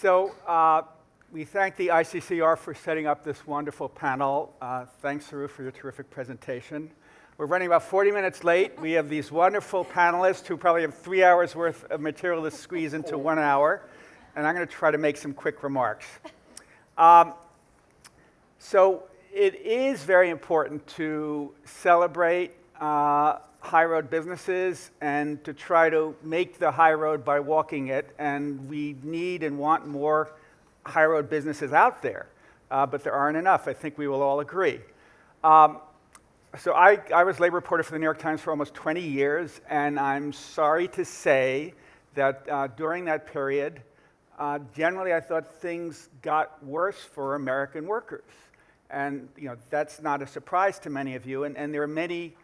We thank the ICCR for setting up this wonderful panel. Thanks, Saru, for your terrific presentation. We're running about 40 minutes late. We have these wonderful panelists who probably have 3 hours worth of material to squeeze into 1 hour, and I'm going to try to make some quick remarks. So it is very important to celebrate high road businesses and to try to make the high road by walking it, and we need and want more high road businesses out there, but there aren't enough. I think we will all agree. So I was labor reporter for the New York Times for almost 20 years, and I'm sorry to say that during that period, generally I thought things got worse for American workers. And that's not a surprise to many of you, and there are many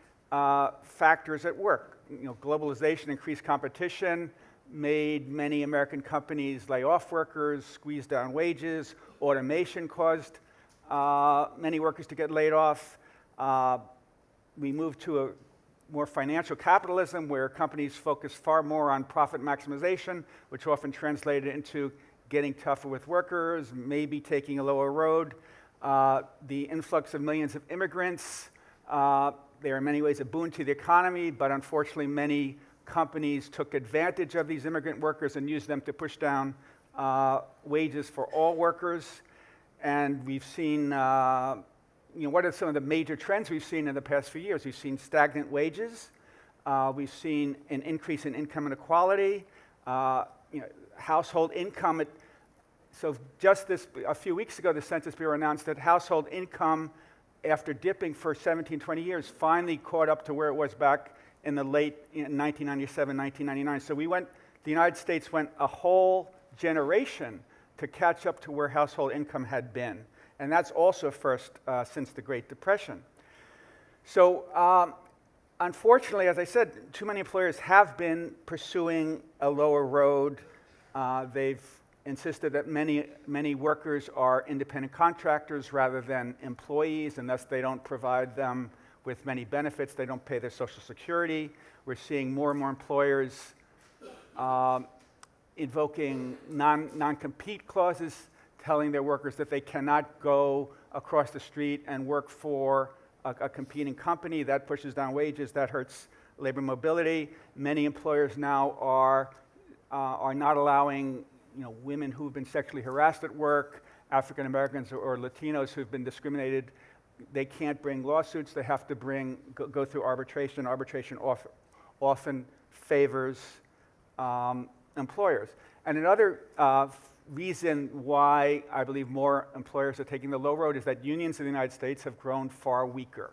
factors at work. Globalization, increased competition, made many American companies lay off workers, squeeze down wages. Automation caused many workers to get laid off. We moved to a more financial capitalism where companies focus far more on profit maximization, which often translated into getting tougher with workers, maybe taking a lower road. The influx of millions of immigrants, they are in many ways a boon to the economy, but unfortunately many companies took advantage of these immigrant workers and used them to push down wages for all workers. And we've seen, what are some of the major trends we've seen in the past few years? We've seen stagnant wages. We've seen an increase in income inequality. Household income. So just a few weeks ago, the Census Bureau announced that household income, after dipping for 17, 20 years, finally caught up to where it was back in the late 1997, 1999. So the United States went a whole generation to catch up to where household income had been. And that's also first since the Great Depression. So unfortunately, as I said, too many employers have been pursuing a lower road. They've insisted that many workers are independent contractors rather than employees, and thus they don't provide them with many benefits. They don't pay their Social Security. We're seeing more and more employers invoking non-compete clauses, telling their workers that they cannot go across the street and work for a competing company. That pushes down wages. That hurts labor mobility. Many employers now are not allowing women who've been sexually harassed at work, African Americans or Latinos who've been discriminated. They can't bring lawsuits. They have to go through arbitration. Arbitration often favors employers. And another reason why I believe more employers are taking the low road is that unions in the United States have grown far weaker.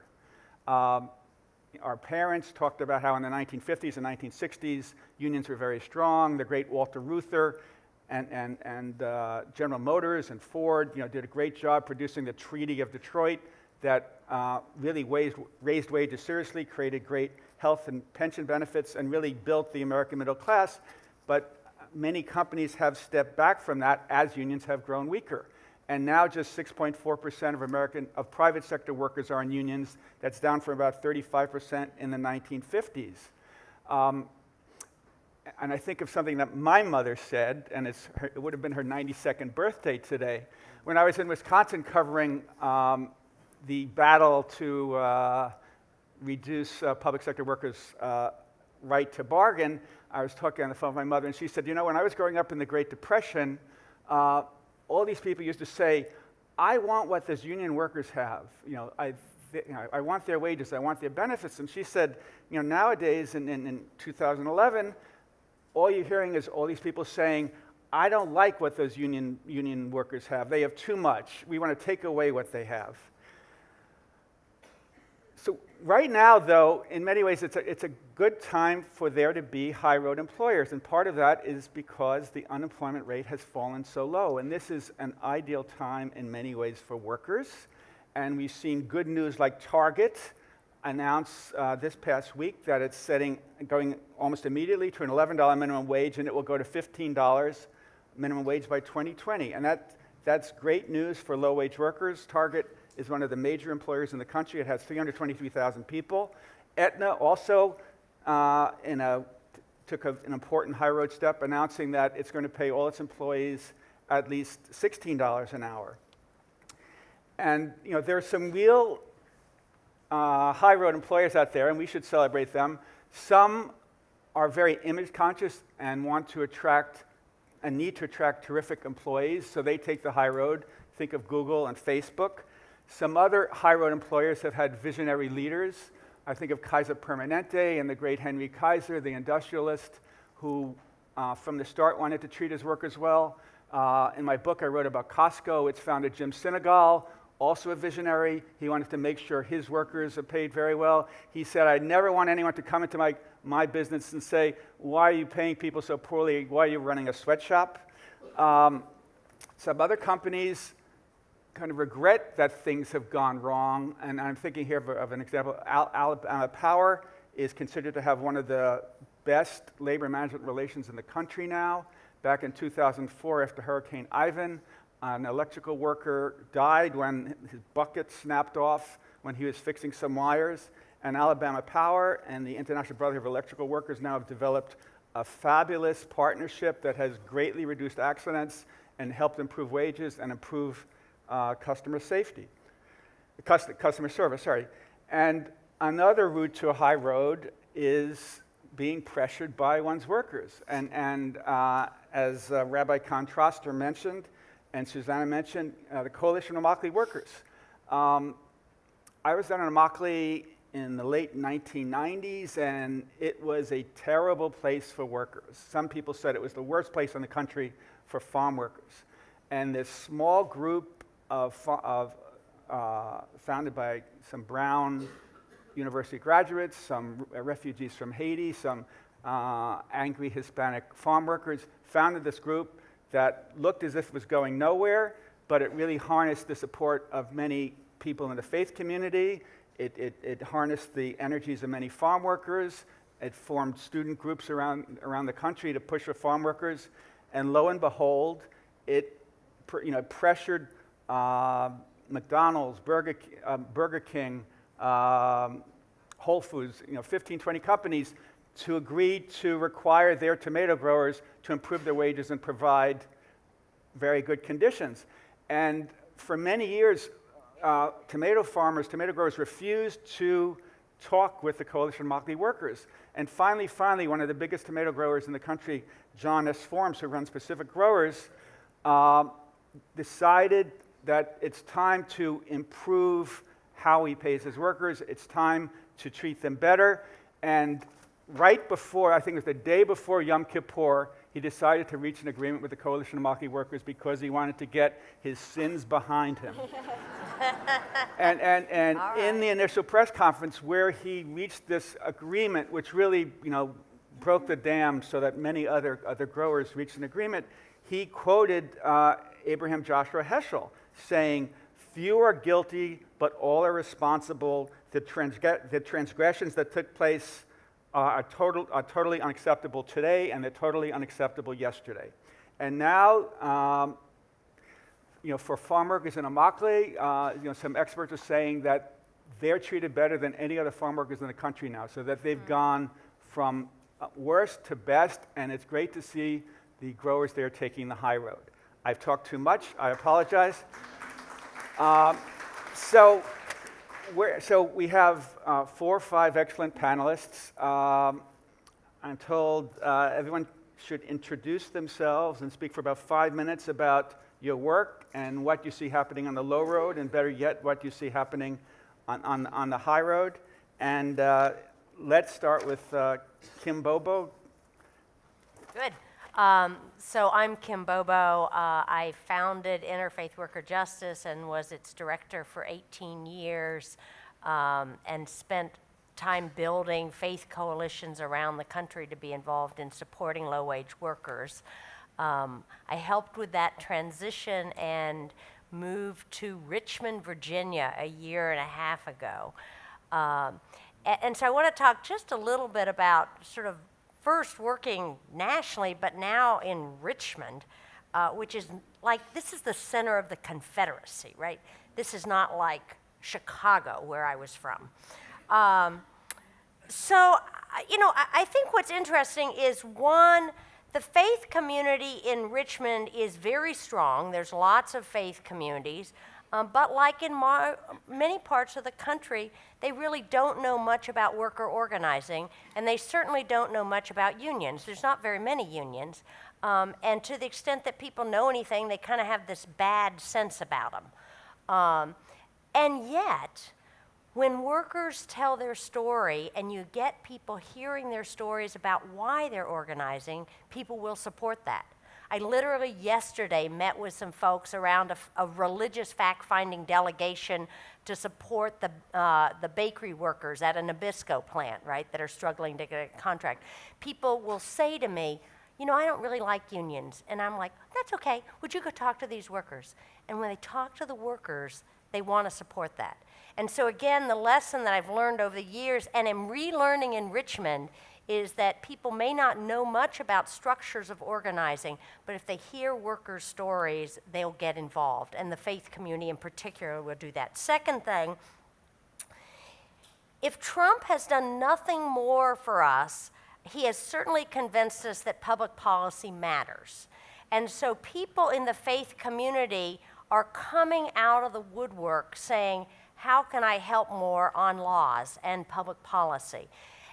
Our parents talked about how in the 1950s and 1960s, unions were very strong. The great Walter Reuther and General Motors and Ford did a great job producing the Treaty of Detroit that really raised wages seriously, created great health and pension benefits, and really built the American middle class. But many companies have stepped back from that as unions have grown weaker. And now just 6.4% of private sector workers are in unions. That's down from about 35% in the 1950s. And I think of something that my mother said, and it would have been her 92nd birthday today. When I was in Wisconsin covering the battle to reduce public sector workers' right to bargain, I was talking on the phone with my mother, and she said, when I was growing up in the Great Depression, all these people used to say, I want what those union workers have. I want their wages, I want their benefits. And she said, nowadays in 2011, all you're hearing is all these people saying, I don't like what those union workers have. They have too much. We want to take away what they have. So right now, though, in many ways, it's a good time for there to be high road employers. And part of that is because the unemployment rate has fallen so low. And this is an ideal time in many ways for workers. And we've seen good news like Target announce this past week that it's going almost immediately to an $11 minimum wage, and it will go to $15 minimum wage by 2020. And that's great news for low-wage workers. Target is one of the major employers in the country. It has 323,000 people. Aetna also took an important high road step, announcing that it's going to pay all its employees at least $16 an hour. And there are some real high road employers out there, and we should celebrate them. Some are very image conscious and want to attract and need to attract terrific employees, so they take the high road. Think of Google and Facebook. Some other high road employers have had visionary leaders. I think of Kaiser Permanente and the great Henry Kaiser, the industrialist, who from the start wanted to treat his workers well. In my book, I wrote about Costco. Its founder, Jim Sinegal, also a visionary. He wanted to make sure his workers are paid very well. He said, I never want anyone to come into my business and say, why are you paying people so poorly? Why are you running a sweatshop? Some other companies kind of regret that things have gone wrong, and I'm thinking here of an example. Alabama Power is considered to have one of the best labor management relations in the country now. Back in 2004, after Hurricane Ivan, an electrical worker died when his bucket snapped off when he was fixing some wires, and Alabama Power and the International Brotherhood of Electrical Workers now have developed a fabulous partnership that has greatly reduced accidents and helped improve wages and improve customer service, sorry. And another route to a high road is being pressured by one's workers. And as Rabbi Contraster mentioned, and Susanna mentioned, the Coalition of Immokalee Workers. I was down in Immokalee in the late 1990s, and it was a terrible place for workers. Some people said it was the worst place in the country for farm workers. And this small group founded by some Brown University graduates, some refugees from Haiti, some angry Hispanic farm workers, founded this group that looked as if it was going nowhere, but it really harnessed the support of many people in the faith community. It harnessed the energies of many farm workers. It formed student groups around the country to push for farm workers. And lo and behold, it pressured McDonald's, Burger King, Whole Foods, 15, 20 companies to agree to require their tomato growers to improve their wages and provide very good conditions. And for many years, tomato growers refused to talk with the Coalition of Immokalee Workers. And finally, one of the biggest tomato growers in the country, John S. Forms, who runs Pacific Growers, decided that it's time to improve how he pays his workers. It's time to treat them better. And right before, I think it was the day before Yom Kippur, he decided to reach an agreement with the Coalition of Immokalee Workers because he wanted to get his sins behind him. and right. In the initial press conference where he reached this agreement, which really, broke the dam so that many other growers reached an agreement, he quoted Abraham Joshua Heschel saying, "Few are guilty, but all are responsible. The transgressions that took place are totally unacceptable today, and they're totally unacceptable yesterday." And now, for farm workers in Immokalee, some experts are saying that they're treated better than any other farm workers in the country now, so that they've gone from worst to best, and it's great to see the growers there taking the high road. I've talked too much. I apologize. So we have 4 or 5 excellent panelists. I'm told everyone should introduce themselves and speak for about 5 minutes about your work and what you see happening on the low road, and better yet, what you see happening on the high road. And let's start with Kim Bobo. Good. So I'm Kim Bobo. I founded Interfaith Worker Justice and was its director for 18 years and spent time building faith coalitions around the country to be involved in supporting low-wage workers. I helped with that transition and moved to Richmond, Virginia a year and a half ago. And so I want to talk just a little bit about sort of first working nationally, but now in Richmond, which is this is the center of the Confederacy, right? This is not like Chicago, where I was from. So, I think what's interesting is, one, The faith community in Richmond is very strong. There's lots of faith communities. But like in many parts of the country, they really don't know much about worker organizing, and they certainly don't know much about unions. There's not very many unions. And to the extent that people know anything, they kind of have this bad sense about them. And yet, when workers tell their story and you get people hearing their stories about why they're organizing, people will support that. I literally yesterday met with some folks around a religious fact-finding delegation to support the bakery workers at a Nabisco plant, right, that are struggling to get a contract. People will say to me, you know, I don't really like unions. And I'm like, that's okay. Would you go talk to these workers? And when they talk to the workers, they want to support that. And so again, the lesson that I've learned over the years and am relearning in Richmond is that people may not know much about structures of organizing, but if they hear workers' stories, they'll get involved. And the faith community in particular will do that. Second thing, if Trump has done nothing more for us, he has certainly convinced us that public policy matters. And so people in the faith community are coming out of the woodwork saying, how can I help more on laws and public policy?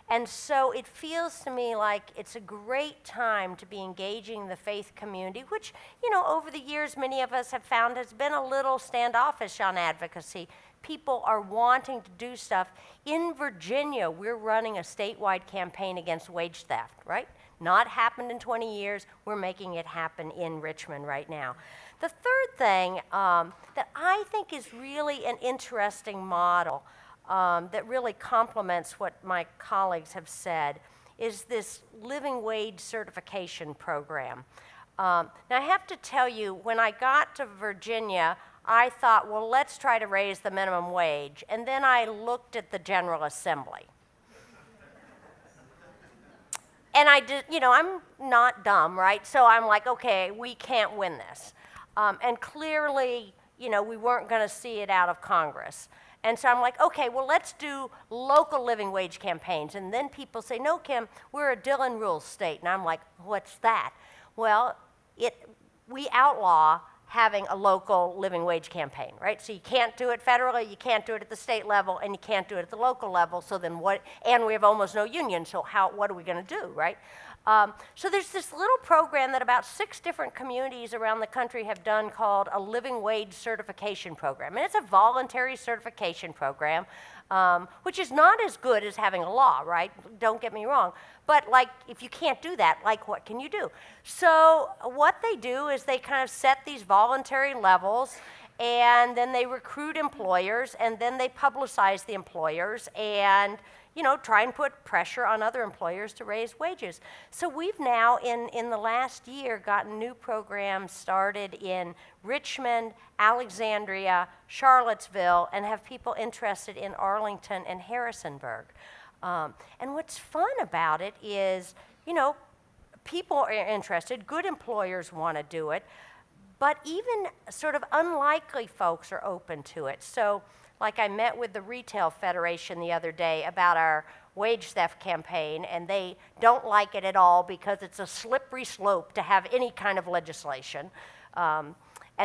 And so it feels to me like it's a great time to be engaging the faith community, which, you know, over the years, many of us have found has been a little standoffish on advocacy. People are wanting to do stuff. In Virginia, we're running a statewide campaign against wage theft, right? Not happened in 20 years. We're making it happen in Richmond right now. The third thing that I think is really an interesting model that really complements what my colleagues have said is this living wage certification program. Now I have to tell you, when I got to Virginia, I thought, well, let's try to raise the minimum wage. And then I looked at the General Assembly. And I did, you know, I'm not dumb, right? So I'm like, okay, we can't win this. And clearly, you know, we weren't going to see it out of Congress. And so I'm like, okay, well, let's do local living wage campaigns. And then people say, no, Kim, we're a Dillon Rules state. And I'm like, what's that? Well, we outlaw having a local living wage campaign, right? So you can't do it federally, you can't do it at the state level, and you can't do it at the local level. So then what? And we have almost no union, so what are we going to do, right? So there's this little program that about 6 different communities around the country have done called a living wage certification program. And it's a voluntary certification program, which is not as good as having a law, right? Don't get me wrong. But like, if you can't do that, like what can you do? So what they do is they kind of set these voluntary levels, and then they recruit employers, and then they publicize the employers, and you know, try and put pressure on other employers to raise wages. So we've now, in the last year, gotten new programs started in Richmond, Alexandria, Charlottesville, and have people interested in Arlington and Harrisonburg. And what's fun about it is, you know, people are interested, good employers want to do it, but even sort of unlikely folks are open to it. So, like I met with the Retail Federation the other day about our wage theft campaign, and they don't like it at all because it's a slippery slope to have any kind of legislation. And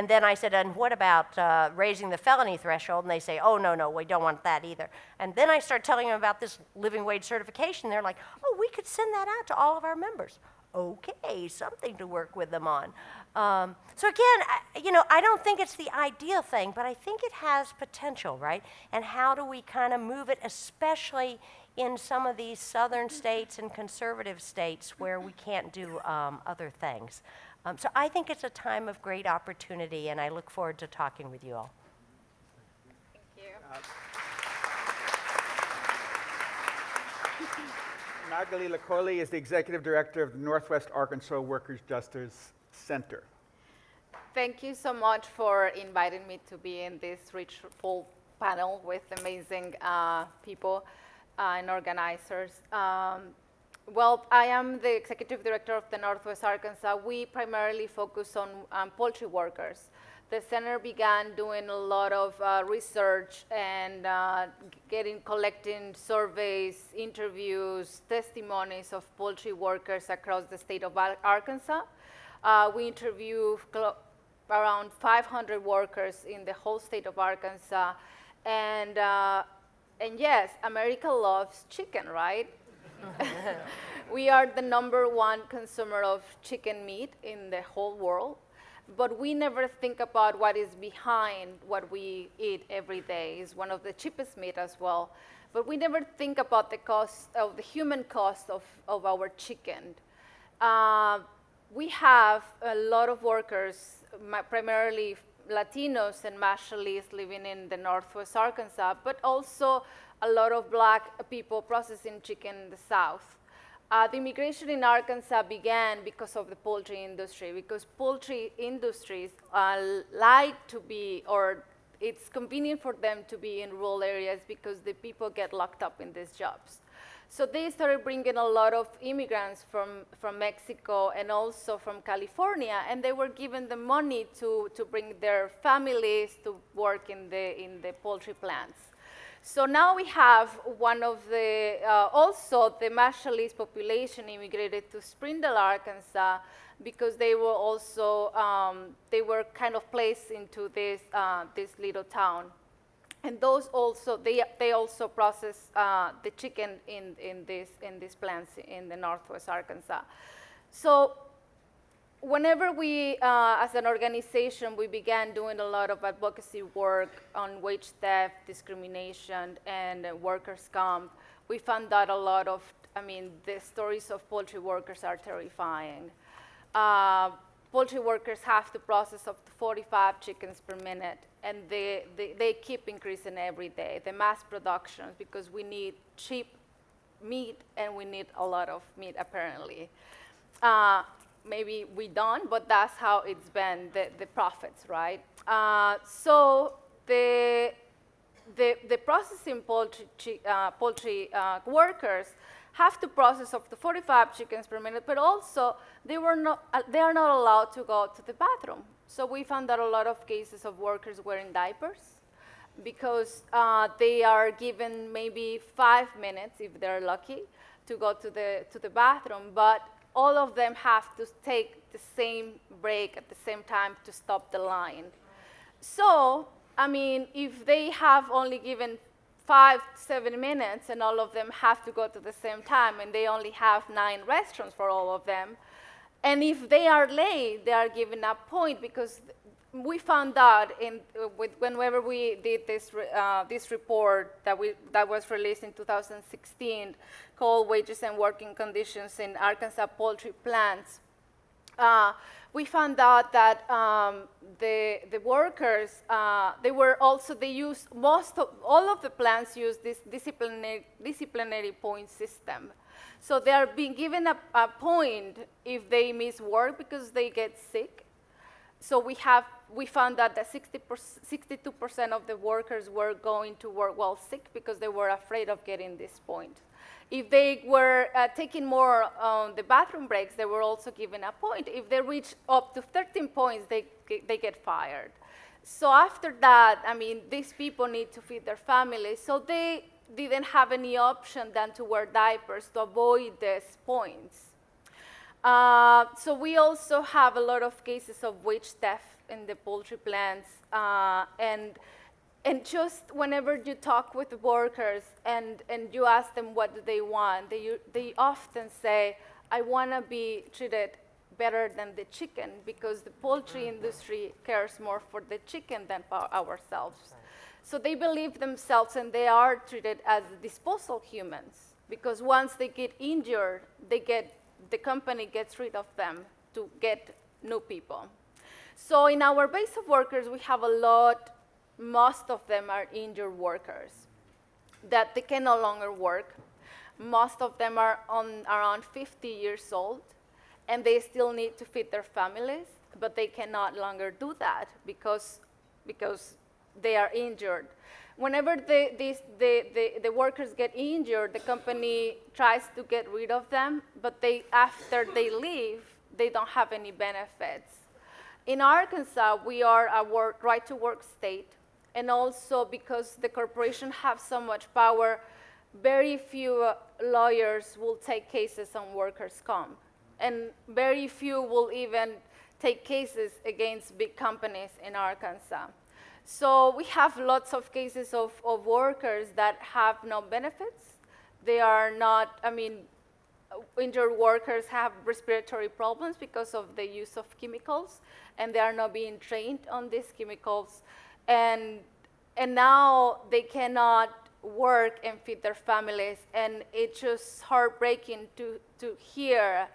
then I said, and what about raising the felony threshold? And they say, oh, no, we don't want that either. And then I start telling them about this living wage certification. They're like, oh, we could send that out to all of our members. Okay, something to work with them on. So again, you know, I don't think it's the ideal thing, but I think it has potential, right? And how do we kind of move it, especially in some of these southern states and conservative states where we can't do other things? So I think it's a time of great opportunity, and I look forward to talking with you all. Thank you. Magaly Licolli is the Executive Director of the Northwest Arkansas Workers' Justice Center. Thank you so much for inviting me to be in this rich, full panel with amazing people and organizers. Well, I am the Executive Director of the Northwest Arkansas. We primarily focus on poultry workers. the center began doing a lot of research and collecting surveys, interviews, testimonies of poultry workers across the state of Arkansas. We interviewed around 500 workers in the whole state of Arkansas. And yes, America loves chicken, right? We are the #1 consumer of chicken meat in the whole world. But we never think about what is behind what we eat every day. It's one of the cheapest meat as well. But we never think about the cost of the human cost of our chicken. We have a lot of workers, primarily Latinos and Magaly living in the Northwest Arkansas, but also a lot of Black people processing chicken in the South. The immigration in Arkansas began because of the poultry industry, because poultry industries like to be, or it's convenient for them to be in rural areas because the people get locked up in these jobs. So they started bringing a lot of immigrants from Mexico and also from California, and they were given the money to bring their families to work in the poultry plants. So now we have one of the, also the Magaly's population immigrated to Springdale, Arkansas, because they were also, they were kind of placed into this little town. And those also, they also process the chicken in these plants in the Northwest Arkansas. So whenever we, as an organization, we began doing a lot of advocacy work on wage theft, discrimination, and workers' comp, we found out a lot of, the stories of poultry workers are terrifying. Poultry workers have to process up to 45 chickens per minute, and they keep increasing every day, the mass productions, because we need cheap meat and we need a lot of meat, apparently. Maybe we don't, but that's how it's been, the profits, right? So the processing poultry workers have to process up to 45 chickens per minute, but also they are not allowed to go to the bathroom. So we found that a lot of cases of workers wearing diapers because they are given maybe 5 minutes, if they're lucky, to go to the bathroom, but all of them have to take the same break at the same time to stop the line. So, if they have only given 5 to 7 minutes and all of them have to go to the same time and they only have 9 restaurants for all of them, and if they are late, they are given a point, because we found out whenever we did this report that was released in 2016 called Wages and Working Conditions in Arkansas Poultry Plants, we found out that the workers, all of the plants use this disciplinary point system. So they are being given a point if they miss work because they get sick. So we found out that 62% of the workers were going to work while sick because they were afraid of getting this point. If they were taking more on the bathroom breaks, they were also given a point. If they reach up to 13 points, they get fired. So after that, these people need to feed their families, so they didn't have any option than to wear diapers to avoid these points. So we also have a lot of cases of wage theft in the poultry plants, and just whenever you talk with the workers and you ask them what do they want, they often say, I want to be treated better than the chicken, because the poultry industry cares more for the chicken than for ourselves. So they believe themselves and they are treated as disposal humans, because once they get injured, the company gets rid of them to get new people. So in our base of workers, we have a lot. Most of them are injured workers that they can no longer work. Most of them are around 50 years old, and they still need to feed their families, but they cannot longer do that because they are injured. Whenever the workers get injured, the company tries to get rid of them, but after they leave, they don't have any benefits. in Arkansas, we are a right-to-work state, and also because the corporation have so much power, very few lawyers will take cases on workers' comp, and very few will even take cases against big companies in Arkansas. So we have lots of cases of workers that have no benefits. They are not, I mean, injured workers have respiratory problems because of the use of chemicals, and they are not being trained on these chemicals. And now they cannot work and feed their families, and it's just heartbreaking to hear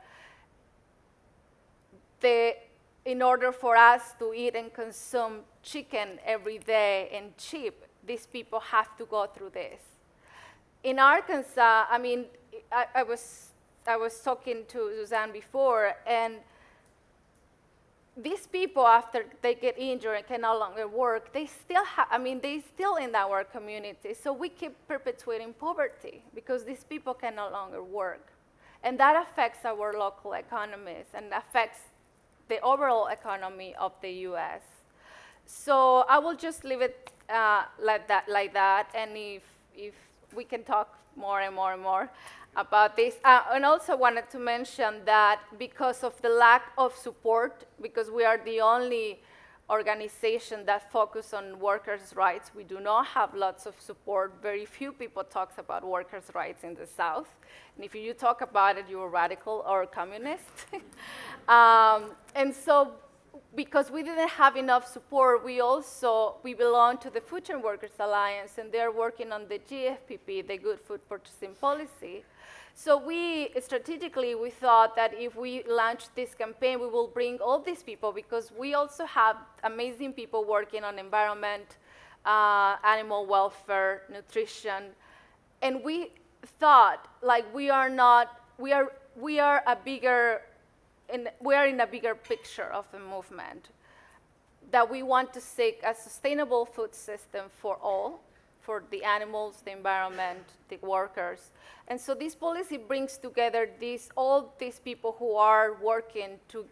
in order for us to eat and consume chicken every day and cheap, these people have to go through this. In Arkansas, I mean, I was talking to Suzanne before, and these people, after they get injured and can no longer work, they still they still in our community. So we keep perpetuating poverty because these people can no longer work. And that affects our local economies and affects the overall economy of the US. So I will just leave it like that. And if we can talk more and more and more about this. And also wanted to mention that because of the lack of support, because we are the only organization that focus on workers' rights, we do not have lots of support. Very few people talk about workers' rights in the South. And if you talk about it, you're radical or communist. And so because we didn't have enough support, we belong to the Food Chain Workers Alliance, and they're working on the GFPP, the Good Food Purchasing Policy. So we thought that if we launch this campaign, we will bring all these people, because we also have amazing people working on environment, animal welfare, nutrition, and we thought like we are in a bigger picture of the movement, that we want to seek a sustainable food system for all, for the animals, the environment, the workers. And so this policy brings together all these people who are working to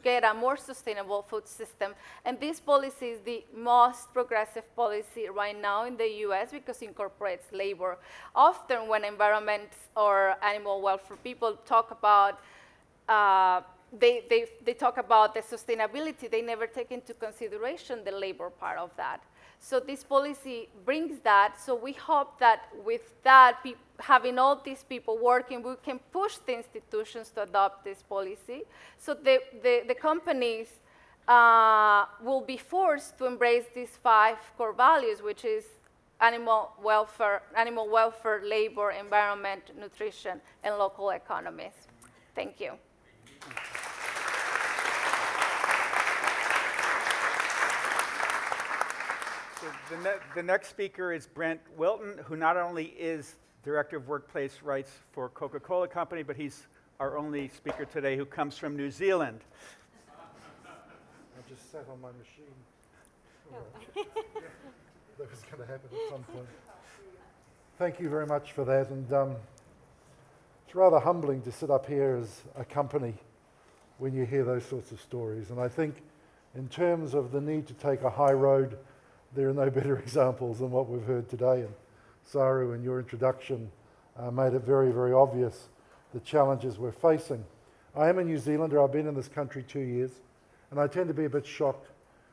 get a more sustainable food system. And this policy is the most progressive policy right now in the US because it incorporates labor. Often when environment or animal welfare people talk about they talk about the sustainability, they never take into consideration the labor part of that. So this policy brings that, so we hope that with that, having all these people working, we can push the institutions to adopt this policy. So the companies will be forced to embrace these 5 core values, which is animal welfare, labor, environment, nutrition, and local economies. Thank you. So the next speaker is Brent Wilton, who not only is Director of Workplace Rights for Coca-Cola Company, but he's our only speaker today who comes from New Zealand. I just sat on my machine. That was going to happen at some point. Thank you very much for that. And it's rather humbling to sit up here as a company when you hear those sorts of stories. And I think in terms of the need to take a high road, there are no better examples than what we've heard today. And Saru, in your introduction, made it very, very obvious the challenges we're facing. I am a New Zealander. I've been in this country 2 years, and I tend to be a bit shocked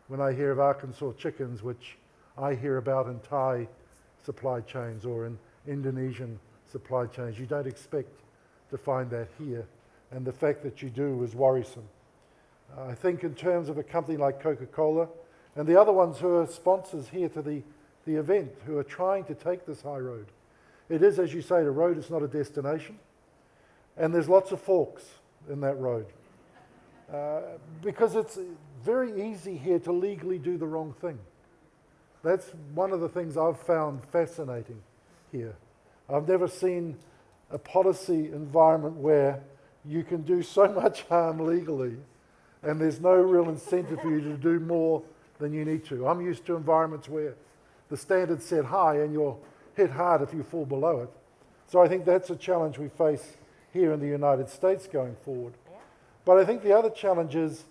when I hear of Arkansas chickens, which I hear about in Thai supply chains or in Indonesian supply chains. You don't expect to find that here, and the fact that you do is worrisome. I think in terms of a company like Coca-Cola, and the other ones who are sponsors here to the event, who are trying to take this high road. It is, as you say, a road, it's not a destination. And there's lots of forks in that road. Because it's very easy here to legally do the wrong thing. That's one of the things I've found fascinating here. I've never seen a policy environment where you can do so much harm legally and there's no real incentive for you to do more than you need to. I'm used to environments where the standard's set high and you're hit hard if you fall below it. So I think that's a challenge we face here in the United States going forward. Yeah. But I think the other challenge is,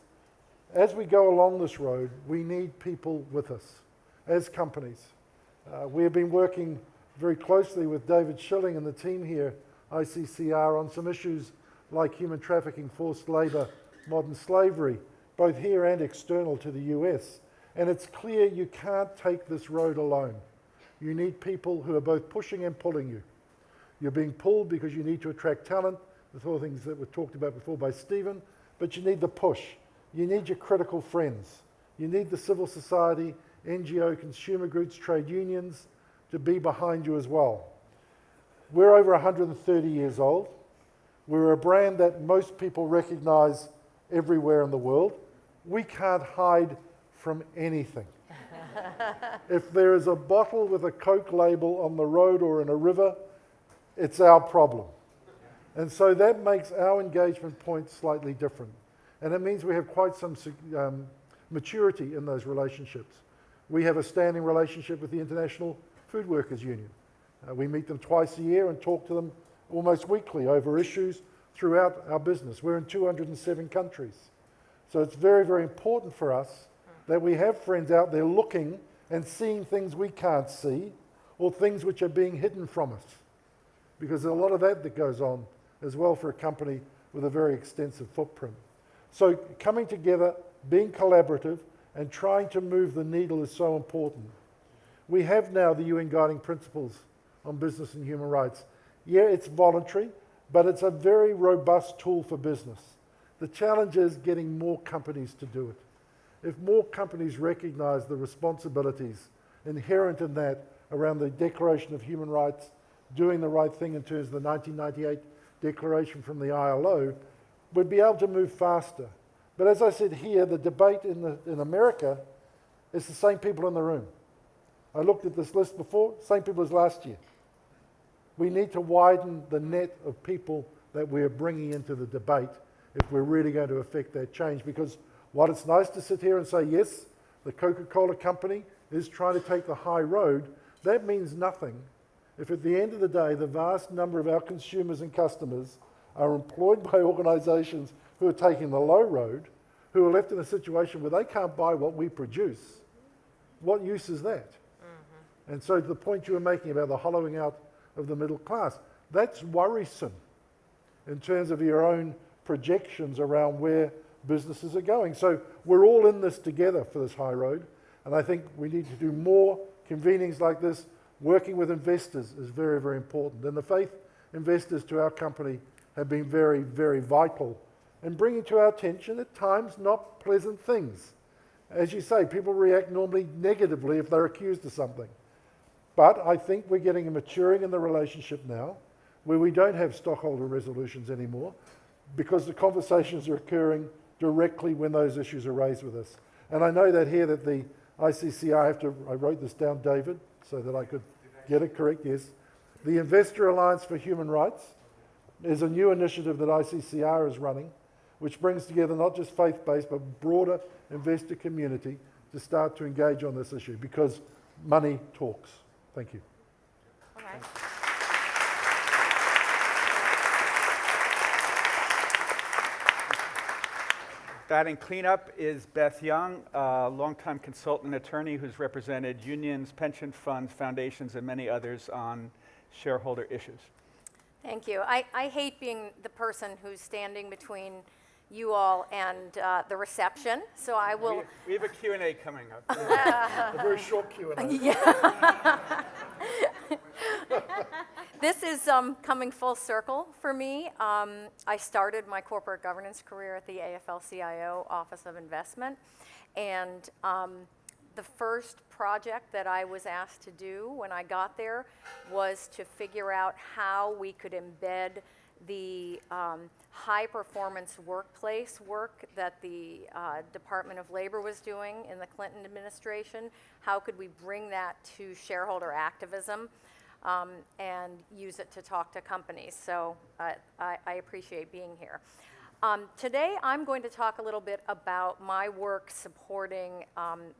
as we go along this road, we need people with us as companies. We have been working very closely with David Schilling and the team here, ICCR, on some issues like human trafficking, forced labor, modern slavery, both here and external to the US. And it's clear you can't take this road alone. You need people who are both pushing and pulling you. You're being pulled because you need to attract talent, the sort of things that were talked about before by Stephen, but you need the push. You need your critical friends. You need the civil society, NGO, consumer goods, trade unions to be behind you as well. We're over 130 years old. We're a brand that most people recognize everywhere in the world. We can't hide from anything. If there is a bottle with a Coke label on the road or in a river, it's our problem. And so that makes our engagement point slightly different. And it means we have quite some maturity in those relationships. We have a standing relationship with the International Food Workers Union. We meet them twice a year and talk to them almost weekly over issues throughout our business. We're in 207 countries. So it's very, very important for us that we have friends out there looking and seeing things we can't see or things which are being hidden from us. Because there's a lot of that goes on as well for a company with a very extensive footprint. So coming together, being collaborative, and trying to move the needle is so important. We have now the UN Guiding Principles on Business and Human Rights. Yeah, it's voluntary, but it's a very robust tool for business. The challenge is getting more companies to do it. If more companies recognize the responsibilities inherent in that around the Declaration of Human Rights, doing the right thing in terms of the 1998 declaration from the ILO, we'd be able to move faster. But as I said here, the debate in America is the same people in the room. I looked at this list before, same people as last year. We need to widen the net of people that we're bringing into the debate if we're really going to affect that change. Because while it's nice to sit here and say, yes, the Coca-Cola company is trying to take the high road, that means nothing if at the end of the day, the vast number of our consumers and customers are employed by organizations who are taking the low road, who are left in a situation where they can't buy what we produce. What use is that? And so the point you were making about the hollowing out of the middle class, that's worrisome in terms of your own projections around where businesses are going. So we're all in this together for this high road, and I think we need to do more convenings like this. Working with investors is very, very important, and the faith investors to our company have been very, very vital in bringing to our attention at times not pleasant things. As you say, people react normally negatively if they're accused of something. But I think we're getting a maturing in the relationship now where we don't have stockholder resolutions anymore because the conversations are occurring directly when those issues are raised with us. And I know that here that the ICCR, I wrote this down, David, so that I could get it correct, yes. The Investor Alliance for Human Rights is a new initiative that ICCR is running, which brings together not just faith-based, but broader investor community to start to engage on this issue because money talks. Thank you. All right. Batting cleanup is Beth Young, a longtime consultant attorney who's represented unions, pension funds, foundations, and many others on shareholder issues. Thank you. I hate being the person who's standing between you all and the reception, so I will... We have a Q&A coming up. A very short Q&A. Yeah. This is coming full circle for me. I started my corporate governance career at the AFL-CIO Office of Investment, and the first project that I was asked to do when I got there was to figure out how we could embed the high-performance workplace work that the Department of Labor was doing in the Clinton administration. How could we bring that to shareholder activism and use it to talk to companies? So I appreciate being here. Today, I'm going to talk a little bit about my work supporting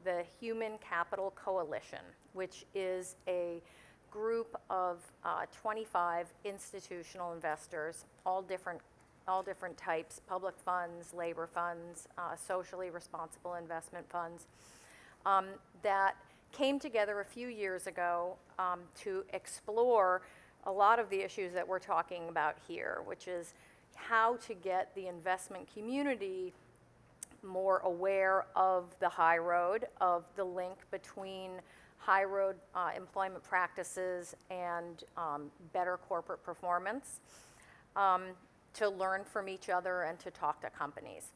the Human Capital Coalition, which is a group of 25 institutional investors, all different all different types, public funds, labor funds, socially responsible investment funds, that came together a few years ago to explore a lot of the issues that we're talking about here, which is how to get the investment community more aware of the high road, of the link between high road employment practices and better corporate performance, to learn from each other and to talk to companies.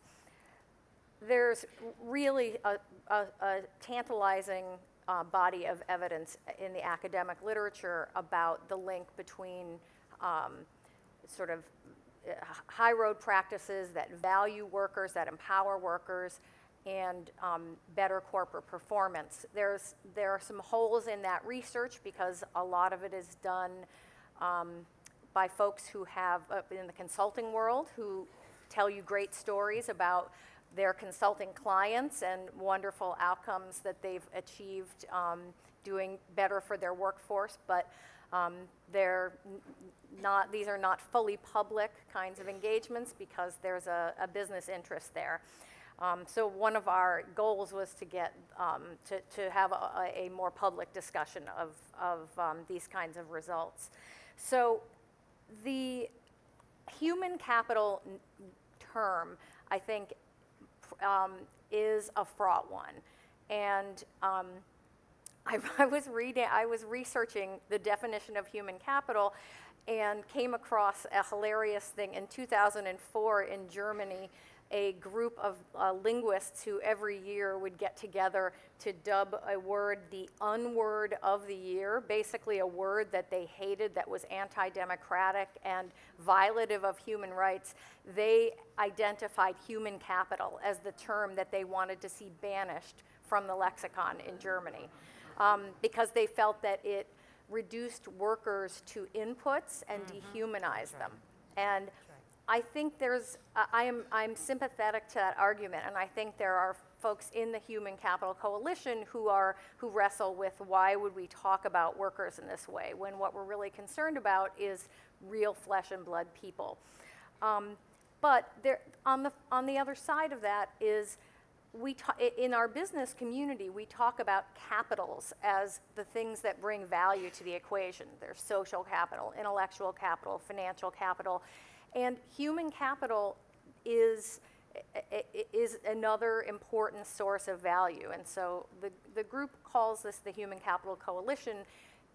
There's really a tantalizing body of evidence in the academic literature about the link between sort of high road practices that value workers, that empower workers, and better corporate performance. There are some holes in that research because a lot of it is done by folks who have, in the consulting world, who tell you great stories about their consulting clients and wonderful outcomes that they've achieved doing better for their workforce, but these are not fully public kinds of engagements because there's a business interest there. So one of our goals was to get to have a more public discussion of these kinds of results. So the human capital term, I think, is a fraught one, and I was researching the definition of human capital, and came across a hilarious thing. In 2004 in Germany, a group of linguists who every year would get together to dub a word the unword of the year, basically a word that they hated, that was anti-democratic and violative of human rights. They identified human capital as the term that they wanted to see banished from the lexicon in Germany, because they felt that it reduced workers to inputs and dehumanized them. And I think I'm sympathetic to that argument, and I think there are folks in the Human Capital Coalition who wrestle with why would we talk about workers in this way when what we're really concerned about is real flesh and blood people. But on the other side of that is in our business community, we talk about capitals as the things that bring value to the equation. There's social capital, intellectual capital, financial capital. And human capital is another important source of value. And so the group calls this the Human Capital Coalition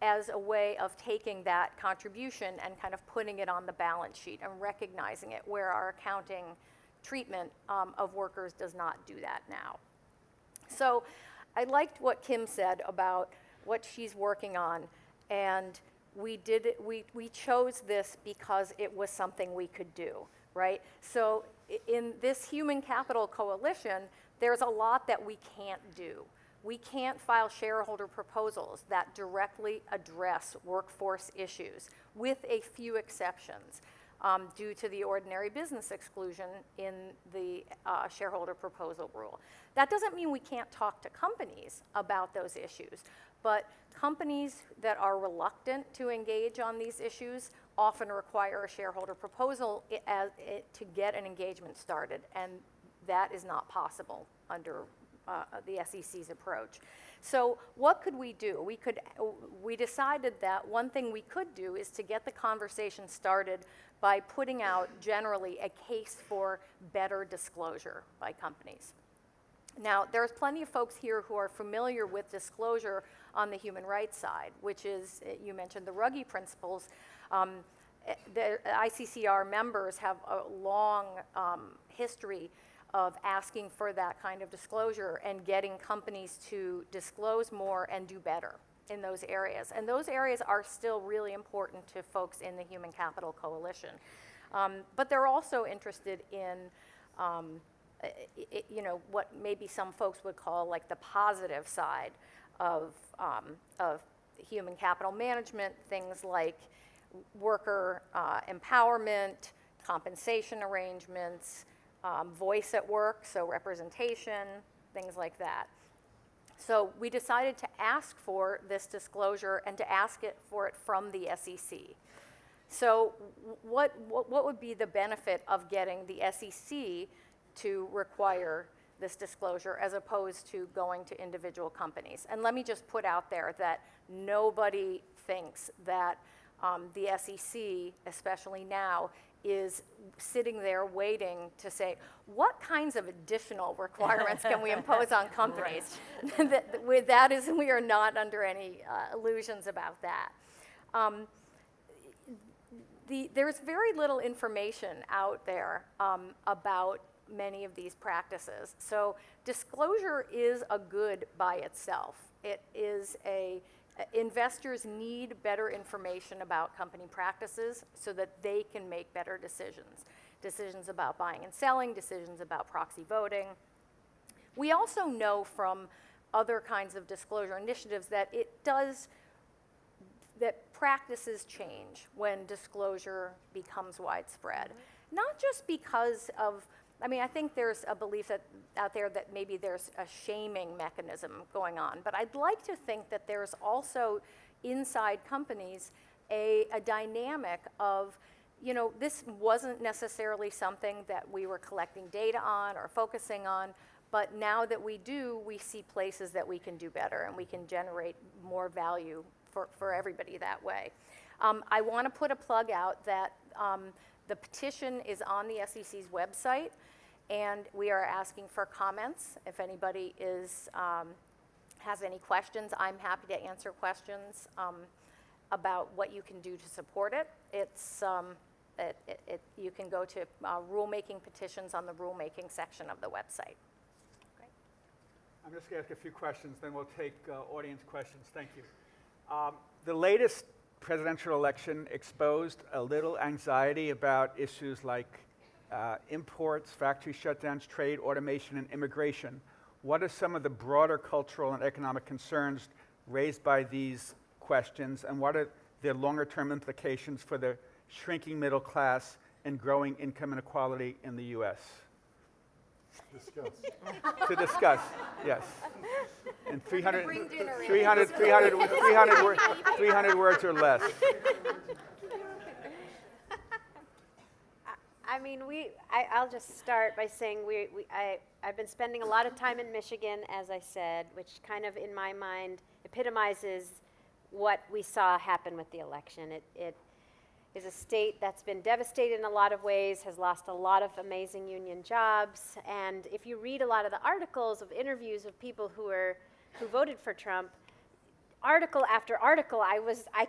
as a way of taking that contribution and kind of putting it on the balance sheet and recognizing it, where our accounting treatment of workers does not do that now. So I liked what Kim said about what she's working on, and we chose this because it was something we could do, right? So in this Human Capital Coalition, there's a lot that we can't do. We can't file shareholder proposals that directly address workforce issues, with a few exceptions, due to the ordinary business exclusion in the shareholder proposal rule. That doesn't mean we can't talk to companies about those issues, but companies that are reluctant to engage on these issues often require a shareholder proposal to get an engagement started, and that is not possible under the SEC's approach. So what could we do? We decided that one thing we could do is to get the conversation started by putting out generally a case for better disclosure by companies. Now, there's plenty of folks here who are familiar with disclosure on the human rights side, which is, you mentioned the Ruggie principles. The ICCR members have a long history of asking for that kind of disclosure and getting companies to disclose more and do better in those areas. And those areas are still really important to folks in the Human Capital Coalition. But they're also interested in what maybe some folks would call like the positive side of human capital management, things like worker empowerment, compensation arrangements, voice at work, so representation, things like that. So we decided to ask for this disclosure and to ask for it from the SEC. So what would be the benefit of getting the SEC to require this disclosure as opposed to going to individual companies? And let me just put out there that nobody thinks that the SEC, especially now, is sitting there waiting to say, what kinds of additional requirements can we impose on companies? We are not under any illusions about that. There's very little information out there about many of these practices. So disclosure is a good by itself. It is investors need better information about company practices so that they can make better decisions. Decisions about buying and selling, decisions about proxy voting. We also know from other kinds of disclosure initiatives that that practices change when disclosure becomes widespread. Not just because of, I think there's a belief out there that maybe there's a shaming mechanism going on, but I'd like to think that there's also inside companies a dynamic of, this wasn't necessarily something that we were collecting data on or focusing on, but now that we do, we see places that we can do better and we can generate more value for everybody that way. I want to put a plug out that the petition is on the SEC's website, and we are asking for comments. If anybody has any questions, I'm happy to answer questions about what you can do to support it. You can go to rulemaking petitions on the rulemaking section of the website. I'm just going to ask a few questions, then we'll take audience questions. Thank you. The latest presidential election exposed a little anxiety about issues like imports, factory shutdowns, trade, automation, and immigration. What are some of the broader cultural and economic concerns raised by these questions, and what are their longer-term implications for the shrinking middle class and growing income inequality in the U.S.? Discuss. To discuss, yes. And 300 words or less. I'll just start by saying I've been spending a lot of time in Michigan, as I said, which kind of, in my mind, epitomizes what we saw happen with the election. It is a state that's been devastated in a lot of ways, has lost a lot of amazing union jobs, and if you read a lot of the articles of interviews of people who voted for Trump, article after article, I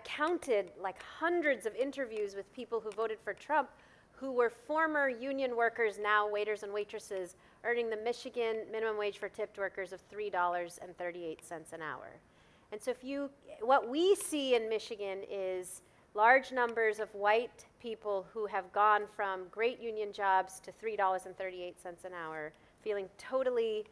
counted like hundreds of interviews with people who voted for Trump who were former union workers, now waiters and waitresses, earning the Michigan minimum wage for tipped workers of $3.38 an hour. And so what we see in Michigan is large numbers of white people who have gone from great union jobs to $3.38 an hour, feeling totally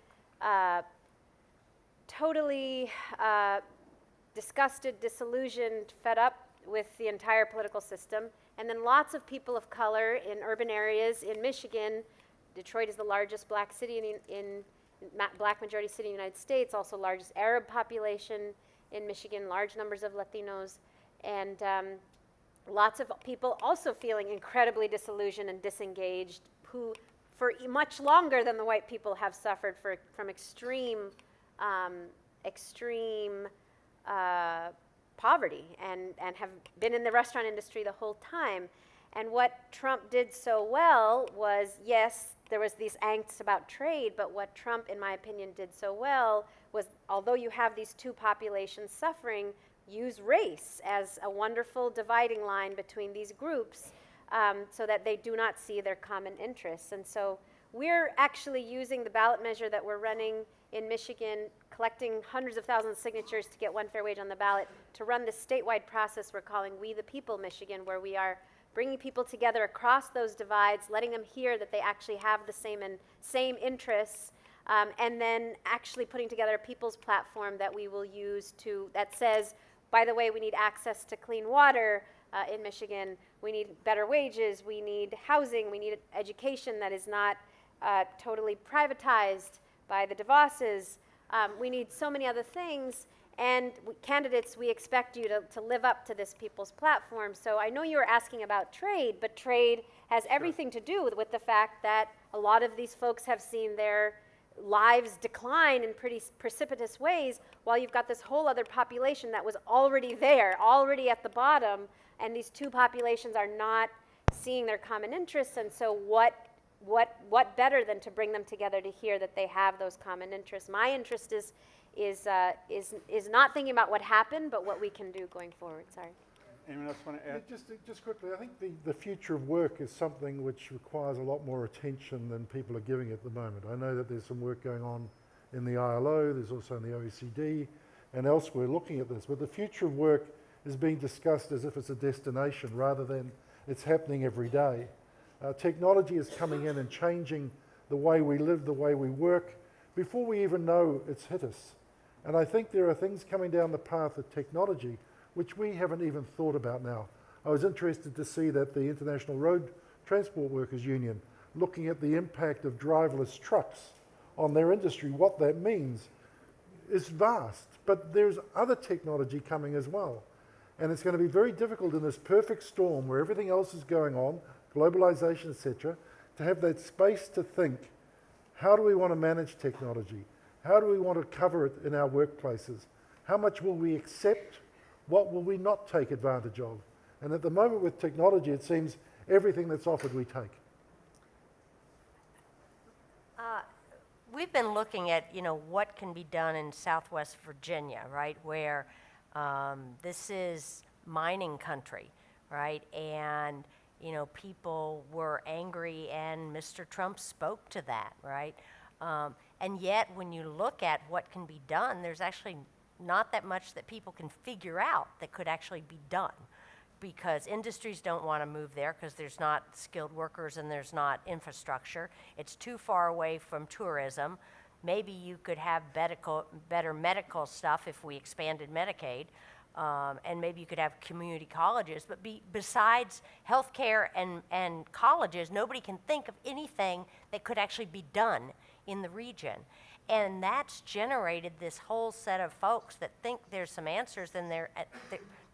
disgusted, disillusioned, fed up with the entire political system. And then lots of people of color in urban areas in Michigan. Detroit is the largest black city black majority city in the United States, also largest Arab population in Michigan, large numbers of Latinos, and lots of people also feeling incredibly disillusioned and disengaged, who for much longer than the white people have suffered from extreme poverty and have been in the restaurant industry the whole time. And what Trump did so well was, yes, there was these angst about trade, but what Trump, in my opinion, did so well was, although you have these two populations suffering, use race as a wonderful dividing line between these groups so that they do not see their common interests. And so we're actually using the ballot measure that we're running in Michigan, collecting hundreds of thousands of signatures to get one fair wage on the ballot, to run this statewide process we're calling We the People Michigan, where we are bringing people together across those divides, letting them hear that they actually have the same interests, and then actually putting together a people's platform that we will use that says, by the way, we need access to clean water in Michigan, we need better wages, we need housing, we need education that is not totally privatized by the DeVosses. We need so many other things, And candidates, we expect you to live up to this people's platform. So I know you were asking about trade, but trade has everything to do with the fact that a lot of these folks have seen their lives decline in pretty precipitous ways, while you've got this whole other population that was already there, already at the bottom, and these two populations are not seeing their common interests. And so what better than to bring them together to hear that they have those common interests? My interest is not thinking about what happened, but what we can do going forward. Sorry. Anyone else want to add? Just quickly, I think the future of work is something which requires a lot more attention than people are giving at the moment. I know that there's some work going on in the ILO, there's also in the OECD and elsewhere looking at this, but the future of work is being discussed as if it's a destination rather than it's happening every day. Technology is coming in and changing the way we live, the way we work, before we even know it's hit us. And I think there are things coming down the path of technology which we haven't even thought about now. I was interested to see that the International Road Transport Workers Union looking at the impact of driverless trucks on their industry. What that means is vast, but there's other technology coming as well. And it's going to be very difficult in this perfect storm where everything else is going on, globalization, etc., to have that space to think, how do we want to manage technology? How do we want to cover it in our workplaces? How much will we accept? What will we not take advantage of? And at the moment with technology, it seems everything that's offered we take. We've been looking at, what can be done in Southwest Virginia, right, where this is mining country, right, and, people were angry and Mr. Trump spoke to that, right, and yet when you look at what can be done, there's actually not that much that people can figure out that could actually be done, because industries don't want to move there because there's not skilled workers and there's not infrastructure. It's too far away from tourism. Maybe you could have better medical stuff if we expanded Medicaid, and maybe you could have community colleges. But besides healthcare and colleges, nobody can think of anything that could actually be done in the region. And that's generated this whole set of folks that think there's some answers, and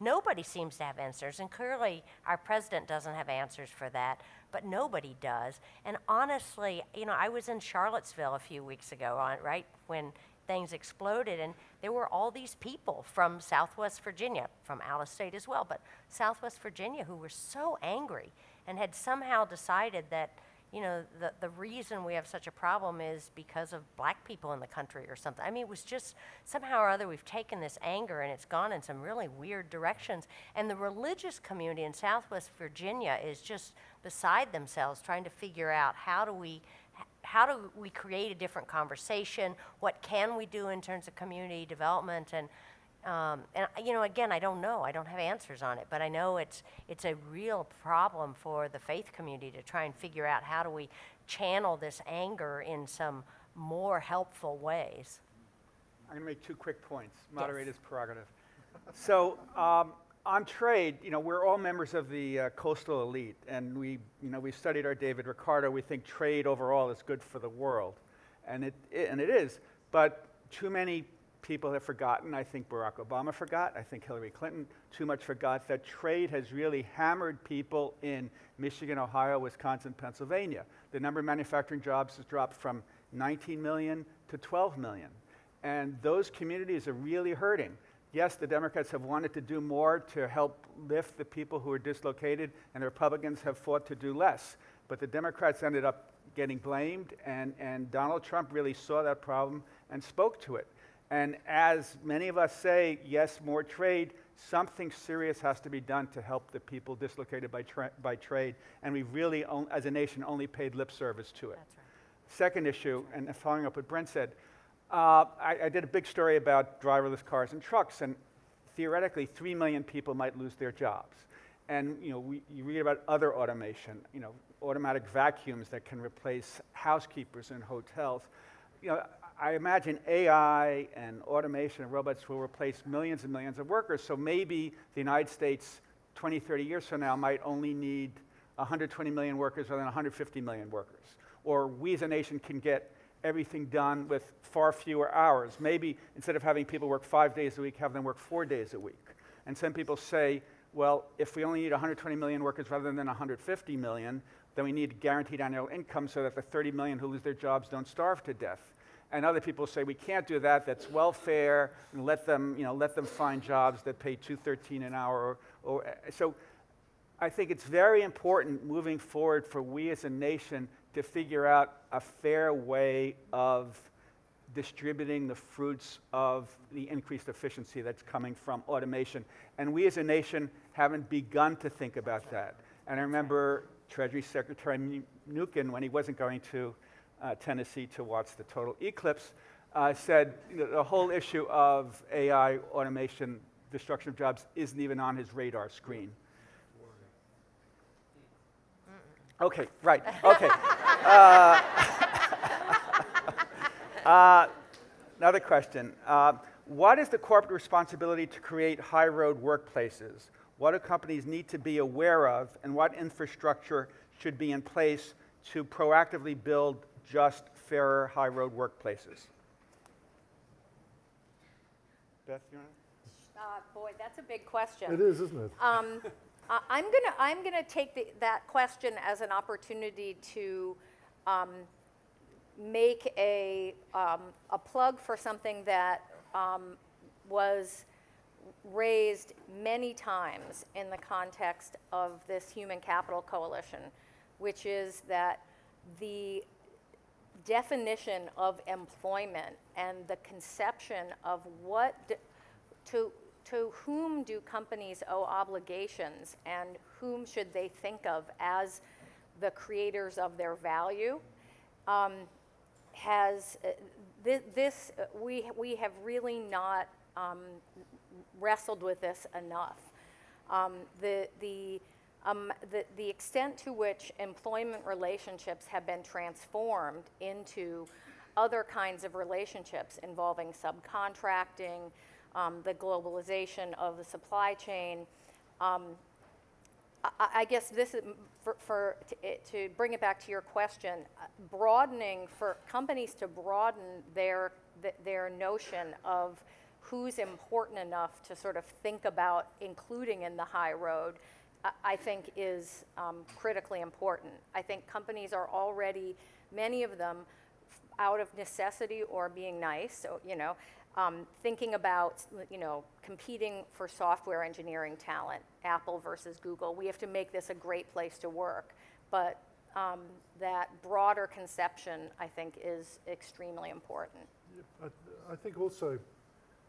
nobody seems to have answers. And clearly, our president doesn't have answers for that, but nobody does. And honestly, I was in Charlottesville a few weeks ago, right, when things exploded, and there were all these people from Southwest Virginia, from out of state as well, but Southwest Virginia, who were so angry and had somehow decided that the reason we have such a problem is because of black people in the country or something. I mean, it was just somehow or other we've taken this anger and it's gone in some really weird directions. And the religious community in Southwest Virginia is just beside themselves trying to figure out how do we create a different conversation? What can we do in terms of community development? And again, I don't know. I don't have answers on it, but I know it's a real problem for the faith community to try and figure out how do we channel this anger in some more helpful ways. I'm going to make 2 quick points. Moderator's prerogative. So on trade, we're all members of the coastal elite, and we studied our David Ricardo. We think trade overall is good for the world, and it is. But too many people have forgotten. I think Barack Obama forgot. I think Hillary Clinton too much forgot that trade has really hammered people in Michigan, Ohio, Wisconsin, Pennsylvania. The number of manufacturing jobs has dropped from 19 million to 12 million. And those communities are really hurting. Yes, the Democrats have wanted to do more to help lift the people who are dislocated, and the Republicans have fought to do less. But the Democrats ended up getting blamed, and Donald Trump really saw that problem and spoke to it. And as many of us say, yes, more trade, something serious has to be done to help the people dislocated by trade. And we've really, as a nation, only paid lip service to it. That's right. Second issue, and following up what Brent said, I did a big story about driverless cars and trucks, and theoretically, 3 million people might lose their jobs. And you read about other automation, automatic vacuums that can replace housekeepers in hotels. I imagine AI and automation and robots will replace millions and millions of workers. So maybe the United States 20, 30 years from now might only need 120 million workers rather than 150 million workers. Or we as a nation can get everything done with far fewer hours. Maybe instead of having people work 5 days a week, have them work 4 days a week. And some people say, well, if we only need 120 million workers rather than 150 million, then we need guaranteed annual income so that the 30 million who lose their jobs don't starve to death. And other people say we can't do that. That's welfare, and let them find jobs that pay $2.13 an hour. So I think it's very important moving forward for we as a nation to figure out a fair way of distributing the fruits of the increased efficiency that's coming from automation. And we as a nation haven't begun to think about that. And I remember Treasury Secretary Mnuchin, when he wasn't going to Tennessee to watch the total eclipse, said the whole issue of AI, automation, destruction of jobs isn't even on his radar screen. Okay, right, okay. Another question. What is the corporate responsibility to create high-road workplaces? What do companies need to be aware of, and what infrastructure should be in place to proactively build just, fairer, high-road workplaces? Beth, you want to? Boy, that's a big question. It is, isn't it? I'm gonna take that question as an opportunity to make a plug for something that was raised many times in the context of this Human Capital Coalition, which is that the definition of employment and the conception of to whom do companies owe obligations and whom should they think of as the creators of their value we have really not wrestled with this enough. The extent to which employment relationships have been transformed into other kinds of relationships involving subcontracting, the globalization of the supply chain. I guess this is, to bring it back to your question, broadening for companies to broaden their notion of who's important enough to sort of think about including in the high road, I think is critically important. I think companies are already, many of them, out of necessity or being nice, so, thinking about, competing for software engineering talent, Apple versus Google. We have to make this a great place to work. But that broader conception, I think, is extremely important. I think also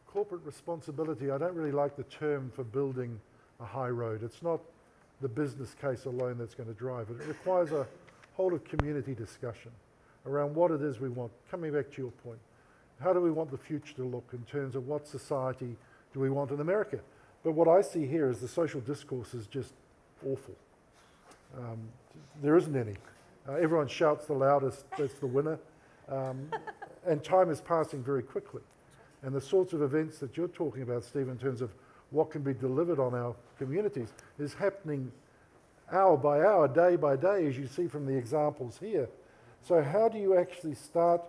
corporate responsibility, I don't really like the term for building a high road. It's not the business case alone that's going to drive it. It requires a whole of community discussion around what it is we want. Coming back to your point, how do we want the future to look in terms of what society do we want in America? But what I see here is the social discourse is just awful. There isn't any. Everyone shouts the loudest, that's the winner. And time is passing very quickly. And the sorts of events that you're talking about, Steve, in terms of what can be delivered on our communities is happening hour by hour, day by day, as you see from the examples here. So how do you actually start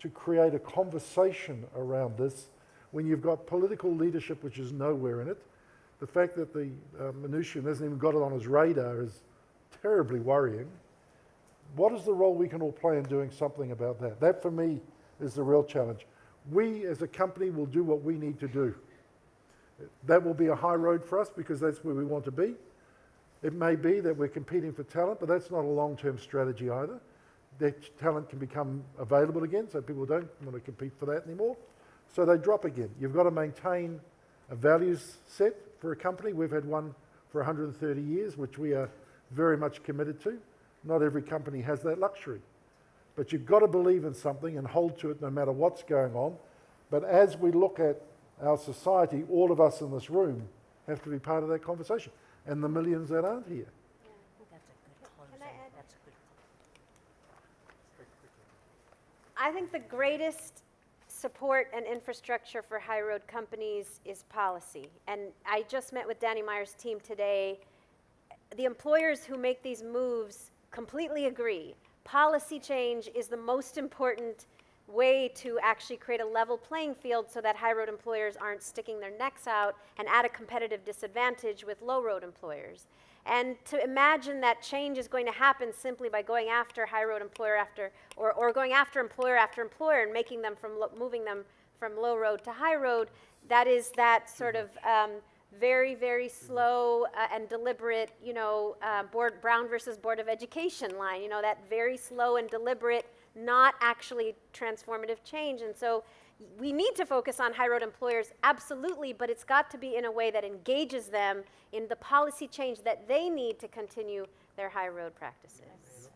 to create a conversation around this when you've got political leadership which is nowhere in it? The fact that the Mnuchin hasn't even got it on his radar is terribly worrying. What is the role we can all play in doing something about that? That, for me, is the real challenge. We, as a company, will do what we need to do. That will be a high road for us because that's where we want to be. It may be that we're competing for talent, but that's not a long-term strategy either. That talent can become available again, so people don't want to compete for that anymore. So they drop again. You've got to maintain a values set for a company. We've had one for 130 years, which we are very much committed to. Not every company has that luxury. But you've got to believe in something and hold to it no matter what's going on. But as we look at our society, all of us in this room have to be part of that conversation. And the millions that aren't here. I think that's a good closing. Can I add? That's a good. I think the greatest support and infrastructure for high road companies is policy. And I just met with Danny Meyer's team today. The employers who make these moves completely agree. Policy change is the most important way to actually create a level playing field so that high road employers aren't sticking their necks out and at a competitive disadvantage with low road employers. And to imagine that change is going to happen simply by going after high road employer after, or going after employer and making them moving them from low road to high road, that is that sort of very, very slow and deliberate, Brown versus Board of Education line, that very slow and deliberate, not actually transformative change. And so we need to focus on high road employers, absolutely, but it's got to be in a way that engages them in the policy change that they need to continue their high road practices.